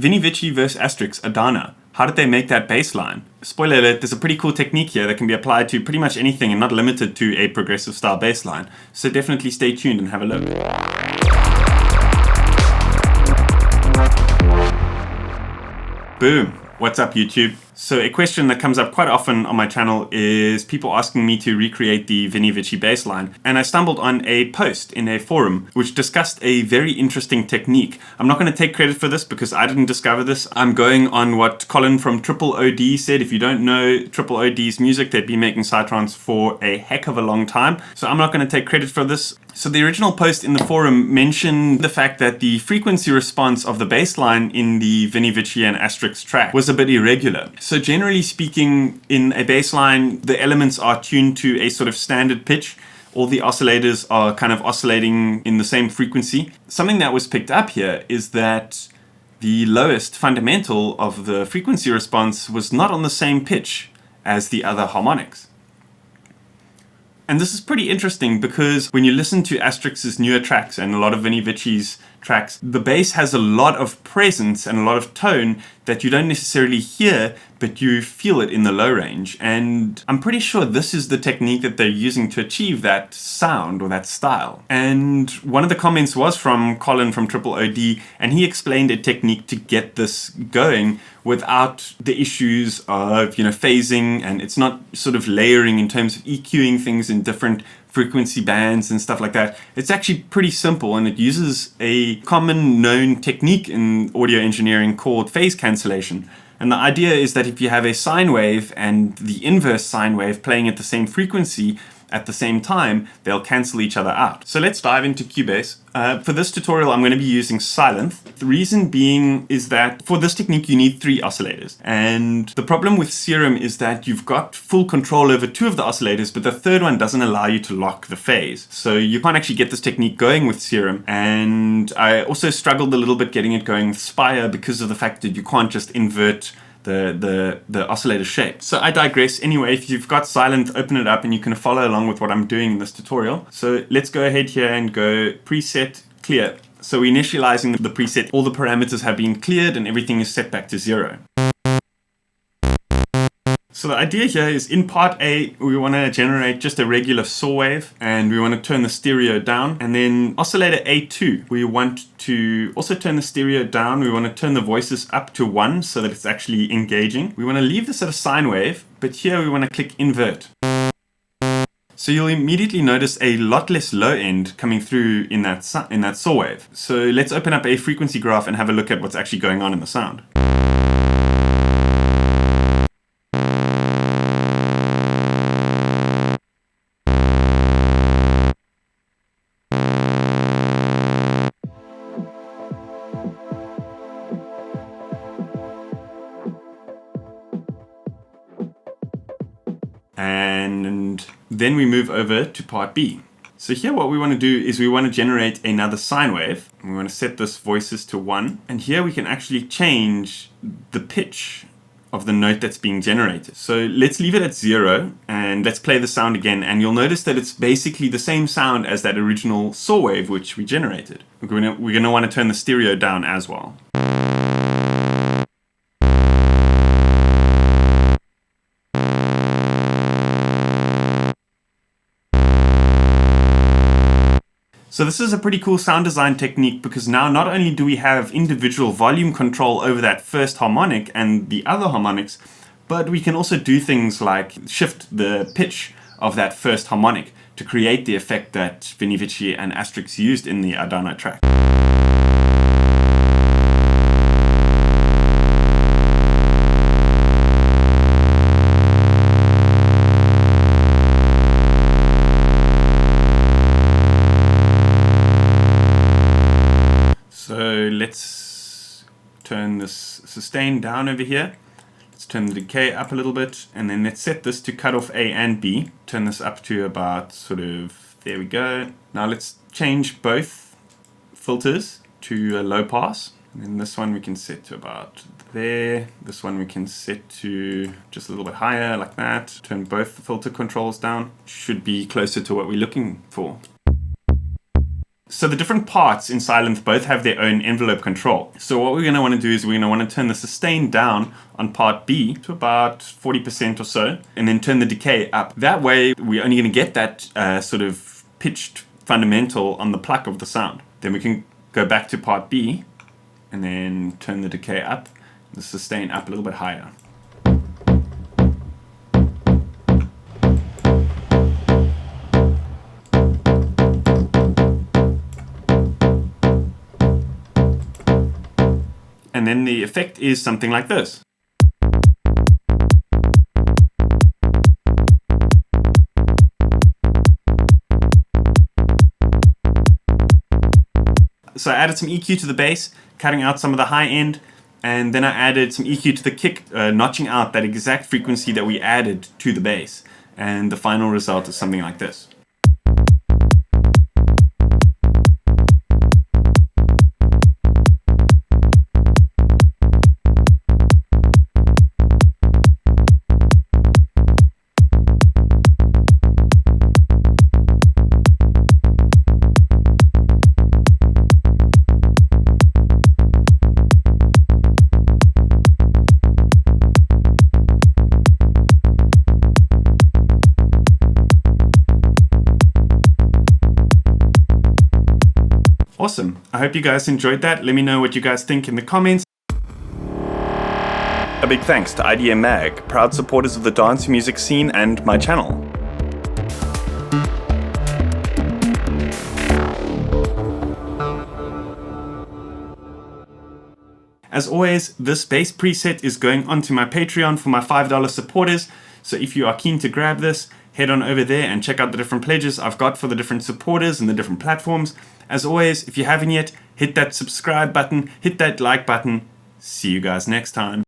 Vini Vici vs Astrix Adhana. How did they make that bass line? Spoiler alert, there's a pretty cool technique here that can be applied to pretty much anything and not limited to a progressive style bass line. So definitely stay tuned and have a look. Boom! What's up, YouTube? So a question that comes up quite often on my channel is people asking me to recreate the Vini Vici bass line, and I stumbled on a post in a forum which discussed a very interesting technique. I'm not going to take credit for this because I didn't discover this. I'm going on what Colin from OOOD said. If you don't know OOOD's music, they've been making Psytrance for a heck of a long time, so I'm not going to take credit for this. So the original post in the forum mentioned the fact that the frequency response of the bass line in the Vini Vici and Astrix track was a bit irregular. So generally speaking, in a bass line, the elements are tuned to a sort of standard pitch. All the oscillators are kind of oscillating in the same frequency. Something that was picked up here is that the lowest fundamental of the frequency response was not on the same pitch as the other harmonics. And this is pretty interesting because when you listen to Astrix's newer tracks and a lot of Vini Vici's tracks, the bass has a lot of presence and a lot of tone that you don't necessarily hear, but you feel it in the low range. And I'm pretty sure this is the technique that they're using to achieve that sound or that style. And one of the comments was from Colin from OOOD, and he explained a technique to get this going without the issues of, phasing, and it's not sort of layering in terms of EQing things in different frequency bands and stuff like that. It's actually pretty simple, and it uses a common known technique in audio engineering called phase cancellation. And the idea is that if you have a sine wave and the inverse sine wave playing at the same frequency at the same time, they'll cancel each other out. So let's dive into Cubase. For this tutorial, I'm going to be using Sylenth. The reason being is that for this technique, you need 3 oscillators. And the problem with Serum is that you've got full control over 2 of the oscillators, but the third one doesn't allow you to lock the phase. So you can't actually get this technique going with Serum. And I also struggled a little bit getting it going with Spire because of the fact that you can't just invert the oscillator shape. So I digress. Anyway, if you've got Sylenth, open it up and you can follow along with what I'm doing in this tutorial. So let's go ahead here and go preset clear. So we're initializing the preset. All the parameters have been cleared and everything is set back to 0. So the idea here is in part A, we want to generate just a regular saw wave and we want to turn the stereo down. And then oscillator A2, we want to also turn the stereo down. We want to turn the voices up to 1 so that it's actually engaging. We want to leave this at a sine wave, but here we want to click invert. So you'll immediately notice a lot less low end coming through in that saw wave. So let's open up a frequency graph and have a look at what's actually going on in the sound. And then we move over to part B. So here what we want to do is we want to generate another sine wave. We want to set this voices to 1. And here we can actually change the pitch of the note that's being generated. So let's leave it at 0 and let's play the sound again. And you'll notice that it's basically the same sound as that original saw wave which we generated. We're going to want to turn the stereo down as well. So this is a pretty cool sound design technique because now not only do we have individual volume control over that first harmonic and the other harmonics, but we can also do things like shift the pitch of that first harmonic to create the effect that Vini Vici and Astrix used in the Adhana track. So let's turn this sustain down over here. Let's turn the decay up a little bit, and then let's set this to cut off A and B. Turn this up to about there we go. Now let's change both filters to a low pass. And then this one we can set to about there. This one we can set to just a little bit higher like that. Turn both the filter controls down. Should be closer to what we're looking for. So the different parts in Sylenth both have their own envelope control. So what we're going to want to do is we're going to want to turn the sustain down on part B to about 40% or so, and then turn the decay up. That way we're only going to get that sort of pitched fundamental on the pluck of the sound. Then we can go back to part B and then turn the decay up, the sustain up a little bit higher. And then the effect is something like this. So I added some EQ to the bass, cutting out some of the high end, and then I added some EQ to the kick, notching out that exact frequency that we added to the bass. And the final result is something like this. Awesome. I hope you guys enjoyed that. Let me know what you guys think in the comments. A big thanks to IDM Mag, proud supporters of the dance music scene and my channel. As always, this bass preset is going onto my Patreon for my $5 supporters. So if you are keen to grab this, head on over there and check out the different pledges I've got for the different supporters and the different platforms. As always, if you haven't yet, hit that subscribe button, hit that like button. See you guys next time.